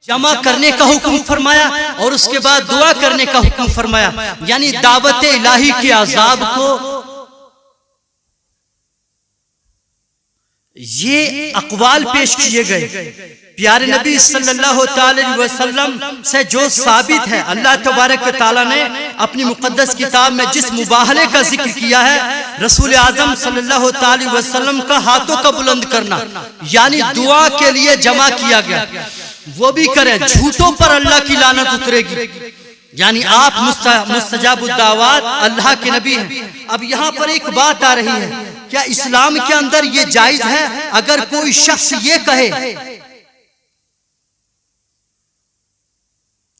جمع کرنے کا حکم فرمایا اور اس کے بعد دعا کرنے کا حکم فرمایا، یعنی دعوت الہی کے عذاب کو یہ اقوال پیش کیے گئے۔ پیارے نبی صلی اللہ تعالی وسلم سے جو ثابت ہے، اللہ تبارک و تعالی نے اپنی مقدس کتاب میں جس مباہلے کا ذکر کیا ہے، رسول اعظم صلی اللہ تعالی وسلم کا ہاتھوں کا بلند کرنا، یعنی دعا کے لیے جمع کیا گیا، وہ بھی کریں، جھوٹوں پر اللہ کی لعنت اترے گی، یعنی آپ مستجاب الدعوات اللہ کے نبی ہیں۔ اب یہاں پر ایک بات آ رہی ہے، کیا اسلام کے اندر یہ جائز ہے اگر کوئی شخص یہ کہے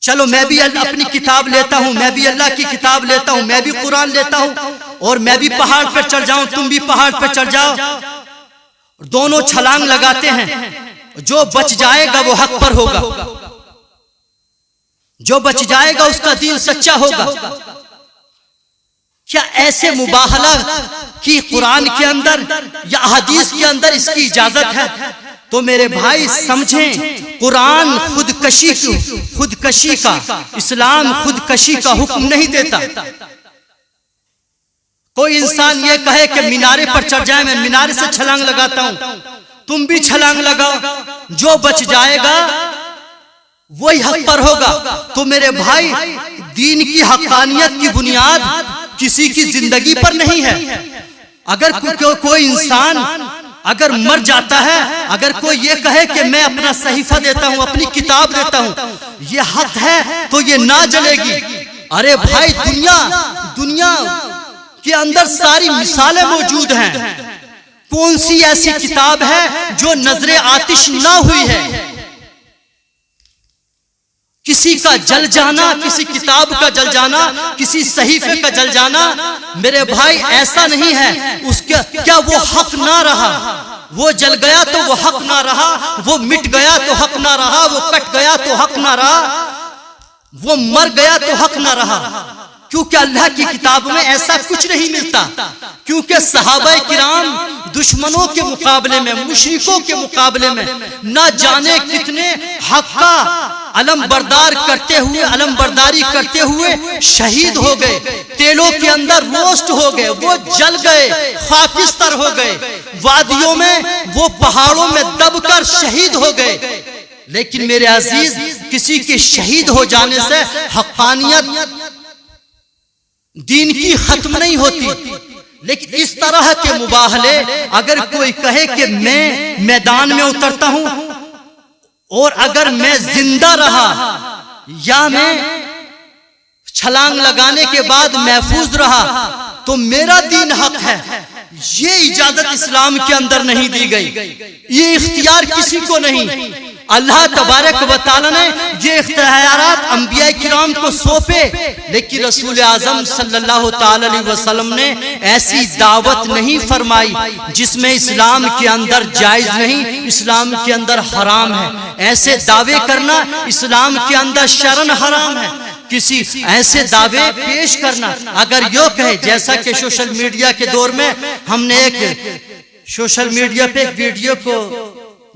چلو میں بھی اپنی کتاب لیتا ہوں، میں بھی اللہ کی کتاب لیتا ہوں، میں بھی قرآن لیتا ہوں اور میں بھی پہاڑ پر چڑھ جاؤں، تم بھی پہاڑ پر چڑھ جاؤ، دونوں چھلانگ لگاتے ہیں، جو بچ جائے گا وہ حق پر ہوگا، جو بچ جائے گا اس کا دین سچا ہوگا؟ کیا ایسے مباہلہ کی قرآن کے اندر یا حدیث کے اندر اس کی اجازت ہے؟ تو میرے بھائی سمجھیں، قرآن خودکشی کا، اسلام خودکشی کا حکم نہیں دیتا۔ کوئی انسان یہ کہے کہ مینارے پر چڑھ جائے، میں مینارے سے چھلانگ لگاتا ہوں، تم بھی چھلانگ لگاؤ، جو بچ جائے گا وہی حق پر ہوگا۔ تو میرے بھائی، دین کی حقانیت کی بنیاد کسی کی زندگی پر نہیں ہے۔ اگر کوئی انسان اگر مر جاتا ہے، اگر کوئی یہ کہے کہ میں اپنا صحیفہ دیتا ہوں، اپنی کتاب دیتا ہوں، یہ حق ہے تو یہ نہ جلے گی۔ ارے بھائی، دنیا کے اندر ساری مثالیں موجود ہیں، کون سی ایسی کتاب ہے جو نظر آتش نہ ہوئی ہے؟ کسی کا جل جانا، کسی کتاب کا جل جانا، کسی صحیفے کا جل جانا، میرے بھائی ایسا نہیں ہے۔ اس کا کیا وہ حق نہ رہا؟ وہ جل گیا تو وہ حق نہ رہا، وہ مٹ گیا تو حق نہ رہا، وہ کٹ گیا تو حق نہ رہا، وہ مر گیا تو حق نہ رہا، کیونکہ اللہ کی کتاب میں ایسا کچھ نہیں ملتا۔ کیونکہ صحابہ کرام دشمنوں کے مقابلے میں، مشرکوں کے مقابلے میں نہ جانے کتنے حق کا علم برداری کرتے ہوئے شہید ہو گئے، تیلوں کے اندر روسٹ ہو گئے، وہ جل گئے، خاکستر ہو گئے، وادیوں میں، وہ پہاڑوں میں دب کر شہید ہو گئے۔ لیکن میرے عزیز، کسی کے شہید ہو جانے سے حقانیت دین کی ختم نہیں ہوتی۔ لیکن اس طرح کے مباہلے اگر کوئی کہے کہ میں میدان میں اترتا ہوں اور اگر میں زندہ رہا یا میں چھلانگ لگانے کے بعد محفوظ رہا تو میرا دین حق ہے، یہ اجازت اسلام کے اندر نہیں دی گئی، یہ اختیار کسی کو نہیں۔ اللہ تبارک و تعالی نے یہ اختیارات انبیاء کرام کو سونپے، لیکن رسول اعظم صلی اللہ تعالی علیہ وسلم نے ایسی دعوت نہیں فرمائی جس میں اسلام کے اندر جائز نہیں، اسلام کے اندر حرام ہے۔ ایسے دعوے کرنا اسلام کے اندر شرعاً حرام ہے۔ کسی ایسے دعوے پیش کرنا، اگر یہ کہے، جیسا کہ سوشل میڈیا کے دور میں ہم نے ایک سوشل میڈیا پہ ایک ویڈیو کو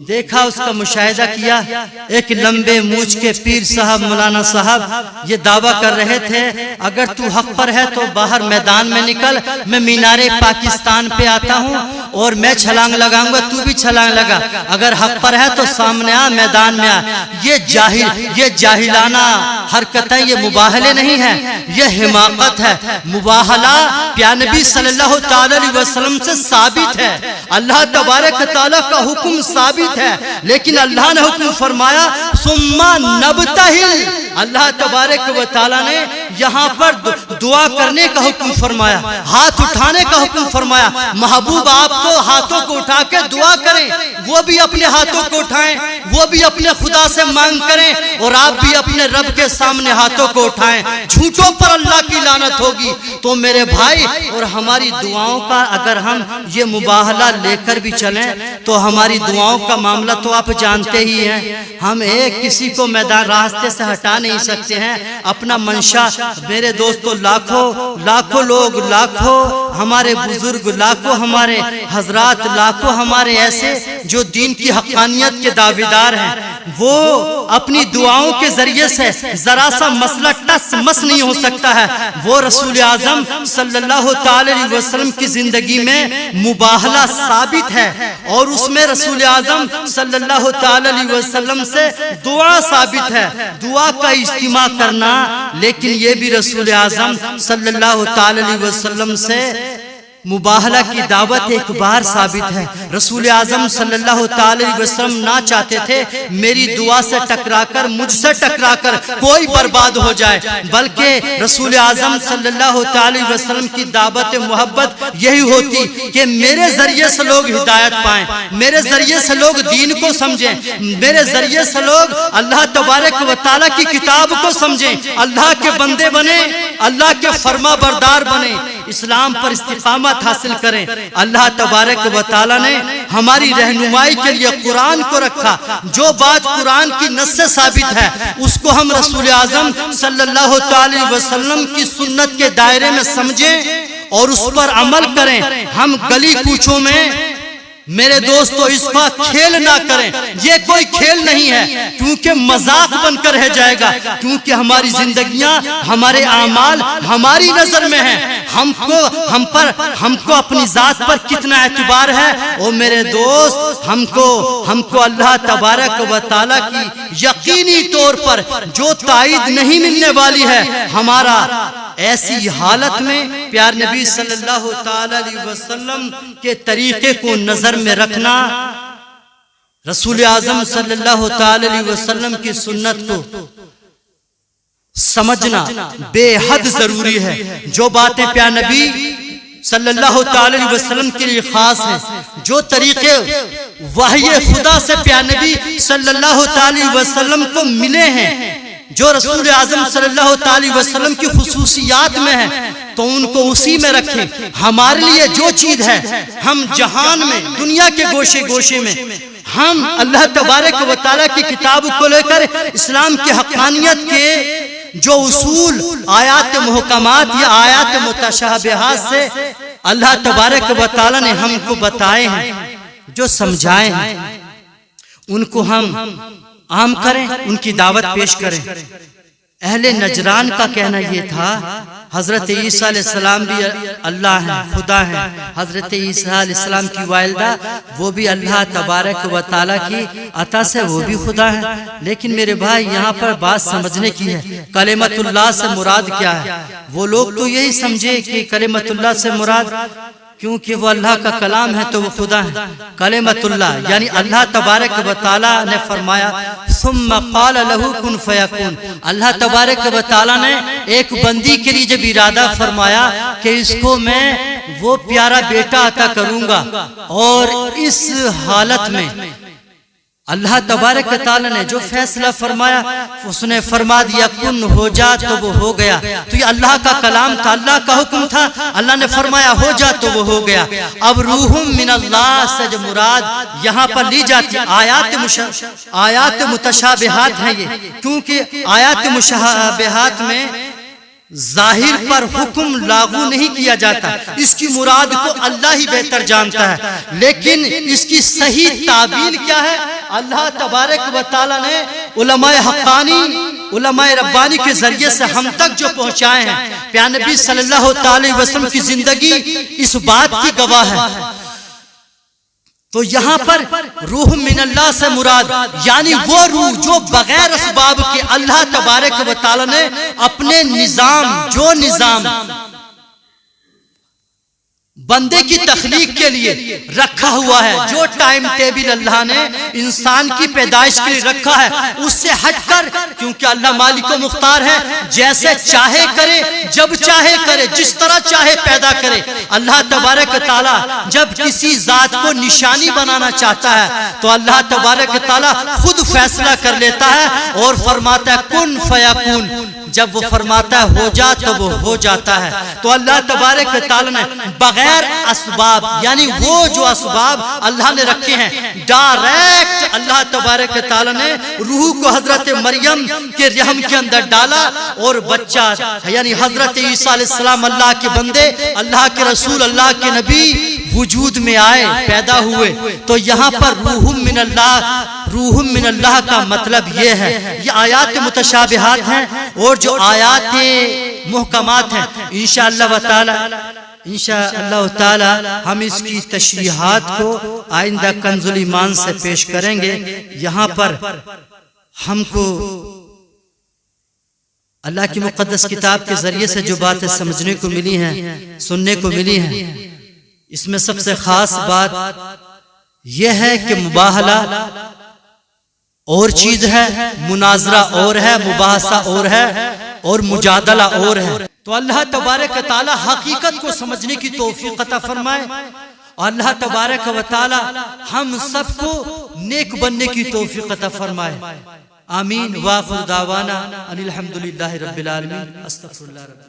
دیکھا، اس کا مشاہدہ کیا، ایک لمبے مونچھ کے پیر صاحب، مولانا صاحب یہ دعویٰ کر رہے تھے اگر تو حق پر ہے تو باہر میدان میں نکل، میں مینارے پاکستان پہ آتا ہوں اور میں چھلانگ لگاؤں گا، تو بھی چھلانگ لگا، اگر حق پر ہے تو سامنے آ، میدان میں آ۔ یہ جاہلانہ حرکتیں، یہ مباہلے نہیں ہیں، یہ حماقت ہے۔ مباہلہ پیارے نبی صلی اللہ تعالی علیہ وسلم سے ثابت ہے، اللہ تبارک تعالیٰ کا حکم ثابت ہے، لیکن اللہ نے حکم فرمایا ثم نبتہل، اللہ تبارک و تعالیٰ نے یہاں پر دعا کرنے کا حکم فرمایا، ہاتھ اٹھانے کا حکم فرمایا۔ محبوب آپ تو ہاتھوں کو اٹھا کے دعا کریں، وہ بھی اپنے ہاتھوں کو اٹھائیں، وہ بھی اپنے خدا سے مانگ کریں، اور آپ بھی اپنے رب کے سامنے ہاتھوں کو اٹھائیں۔ جھوٹوں پر اللہ کی لعنت ہوگی۔ تو میرے بھائی، اور ہماری دعاؤں کا اگر ہم یہ مباہلہ لے کر بھی چلیں تو ہماری دعاؤں کا معاملہ تو آپ جانتے ہی ہیں، ہم ایک کسی کو میدان راستے سے ہٹا نہیں سکتے ہیں، اپنا منشا۔ میرے دوستو، لاکھوں لوگ، لاکھوں ہمارے بزرگ، لاکھوں ہمارے حضرات، لاکھوں ہمارے ایسے جو دین کی حقانیت کے دعویدار ہیں، وہ اپنی دعاؤں کے ذریعے سے ذرا سا مسئلہ ٹس مس نہیں ہو سکتا ہے۔ وہ رسول اعظم صلی اللہ تعالی علیہ وسلم کی زندگی میں مباہلہ ثابت ہے، اور اس میں رسول اعظم صلی اللہ تعالی علیہ وسلم سے دعا ثابت ہے، دعا کا اجتماع کرنا۔ لیکن یہ بھی رسول اعظم صلی اللہ تعالی علیہ وسلم سے مباہلہ کی دعوت ایک بار ثابت ہے۔ رسول اعظم صلی اللہ تعالی علیہ وسلم نہ چاہتے تھے میری دعا سے ٹکرا کر، مجھ سے ٹکرا کر کوئی برباد ہو جائے، بلکہ رسول اعظم صلی اللہ تعالی علیہ وسلم کی دعوت محبت یہی ہوتی کہ میرے ذریعے سے لوگ ہدایت پائیں، میرے ذریعے سے لوگ دین کو سمجھیں، میرے ذریعے سے لوگ اللہ تبارک و تعالیٰ کی کتاب کو سمجھیں، اللہ کے بندے بنیں، اللہ کے فرما بردار بنیں، اسلام پر استقامت حاصل کریں۔ اللہ تبارک و تعالیٰ نے ہماری رہنمائی کے لیے قرآن کو رکھا، جو بات قرآن کی نص سے ثابت ہے اس کو ہم رسول اعظم صلی اللہ تعالی وسلم کی سنت کے دائرے میں سمجھیں اور اس پر عمل کریں۔ ہم گلی کوچوں میں میرے دوستو اس کا کھیل نہ کریں، یہ کوئی کھیل نہیں ہے، کیونکہ مذاق بن کر رہ جائے گا، کیونکہ ہماری زندگیاں، ہمارے اعمال ہماری نظر میں ہیں، ہم کو اپنی ذات پر کتنا اعتبار ہے۔ اور میرے دوست ہم کو اللہ تبارک و تعالیٰ کی یقینی طور پر جو تائید نہیں ملنے والی ہے، ہمارا ایسی حالت میں پیار نبی صلی اللہ تعالی علیہ وسلم کے طریقے کو نظر میں رکھنا، رسول اعظم صلی اللہ تعالی علیہ وسلم کی سنت کو سمجھنا بے حد ضروری ہے۔ جو باتیں پیار نبی صلی اللہ تعالی علیہ وسلم کے لیے خاص ہیں، جو طریقے وحی خدا سے پیار نبی صلی اللہ تعالی علیہ وسلم کو ملے ہیں، جو رسول اعظم صلی اللہ تعالی وسلم کی خصوصیات میں ہیں، تو ان کو اسی میں رکھیں۔ ہمارے لیے جو چیز ہے، ہم جہان میں، دنیا کے گوشے گوشے میں، ہم اللہ تبارک و تعالیٰ کی کتاب کو لے کر اسلام کی حقانیت کے جو اصول آیات محکمات یا آیات متشابہات سے اللہ تبارک و تعالیٰ نے ہم کو بتائے ہیں، جو سمجھائے ہیں، ان کو ہم عام کریں، ان کی دعوت پیش کریں۔ اہل نجران کا کہنا یہ تھا، حضرت عیسیٰ علیہ السلام بھی اللہ ہیں، خدا ہیں، حضرت عیسیٰ علیہ السلام کی والدہ وہ بھی اللہ تبارک و تعالیٰ کی عطا سے وہ بھی خدا ہیں۔ لیکن میرے بھائی یہاں پر بات سمجھنے کی ہے، کلمت اللہ سے مراد کیا ہے؟ وہ لوگ تو یہی سمجھے کہ کلمت اللہ سے مراد کیونکہ وہ اللہ کا کلام ہے تو وہ خدا ہے۔ کلمت اللہ یعنی اللہ تبارک و تعالیٰ نے فرمایا ثم قال له کن فیکون، اللہ تبارک و تعالیٰ نے ایک بندی کے لیے جب ارادہ فرمایا کہ اس کو میں وہ پیارا بیٹا عطا کروں گا، اور اس حالت میں اللہ تبارک و تعالیٰ نے جو فیصلہ فرمایا اس نے فرما دیا کن ہو جا تو وہ ہو گیا۔ تو یہ اللہ کا کلام تھا، اللہ کا حکم تھا، اللہ نے فرمایا ہو جا تو وہ ہو گیا۔ اب روح من اللہ سے جو مراد یہاں پر لی جاتی آیات متشابہات ہیں، یہ کیونکہ آیات متشابہات میں ظاہر پر حکم لاگو نہیں کیا جاتا، اس کی مراد کو اللہ ہی بہتر جانتا ہے، لیکن اس کی صحیح تعبیر کیا ہے اللہ تبارک و تعالیٰ نے علماء حقانی، علماء ربانی کے ذریعے سے ہم تک جو پہنچائے ہیں۔ پیارے نبی صلی اللہ تعالی وسلم کی زندگی اس بات کی گواہ ہے۔ تو یہاں پر روح من اللہ سے مراد یعنی وہ روح جو بغیر اسباب کے اللہ تبارک و تعالی نے اپنے نظام بندے کی تخلیق کے لیے رکھا ہوا ہے، جو ٹائم ٹیبل اللہ نے انسان کی پیدائش کے لیے رکھا ہے، اس سے ہٹ کر، کیونکہ اللہ مالک و مختار ہے، جیسے چاہے کرے، جب چاہے کرے، جس طرح چاہے پیدا کرے۔ اللہ تبارک تعالیٰ جب کسی ذات کو نشانی بنانا چاہتا ہے تو اللہ تبارک تعالیٰ خود فیصلہ کر لیتا ہے اور فرماتا ہے کن فیکون، جب وہ فرماتا ہے ہو جا تو وہ ہو جاتا ہے۔ تو اللہ تبارک تعالیٰ نے بغیر اسباب یعنی وہ جو اسباب اللہ نے رکھے ہیں، ڈائریکٹ اللہ تبارک تعالیٰ نے روح کو حضرت مریم کے رحم کے اندر ڈالا، اور بچہ یعنی حضرت عیسیٰ علیہ السلام اللہ کے بندے، اللہ کے رسول، اللہ کے نبی، وجود میں آئے، پیدا ہوئے، تو یہاں پر روح من اللہ کا مطلب یہ ہے، یہ آیات متشابہات ہیں، اور جو آیات محکمات ہیں انشاءاللہ تعالی ہم اس کی تشریحات کو آئندہ کنز الایمان سے پیش کریں گے۔ یہاں پر ہم کو اللہ کی مقدس کتاب کے ذریعے سے جو باتیں سمجھنے کو ملی ہیں، سننے کو ملی ہیں، اس میں سب سے خاص بات یہ ہے کہ مباہلہ اور چیز ہے، مناظرہ اور ہے، مباحثہ اور ہے، اور مجادلہ اور ہے۔ تو اللہ تبارک و تعالی حقیقت کو سمجھنے کی توفیق عطا فرمائے، اور اللہ تبارک و تعالی ہم سب کو نیک بننے کی توفیق عطا فرمائے، آمین۔ وآخر دعوانا ان الحمدللہ رب العالمین، استغفر اللہ رب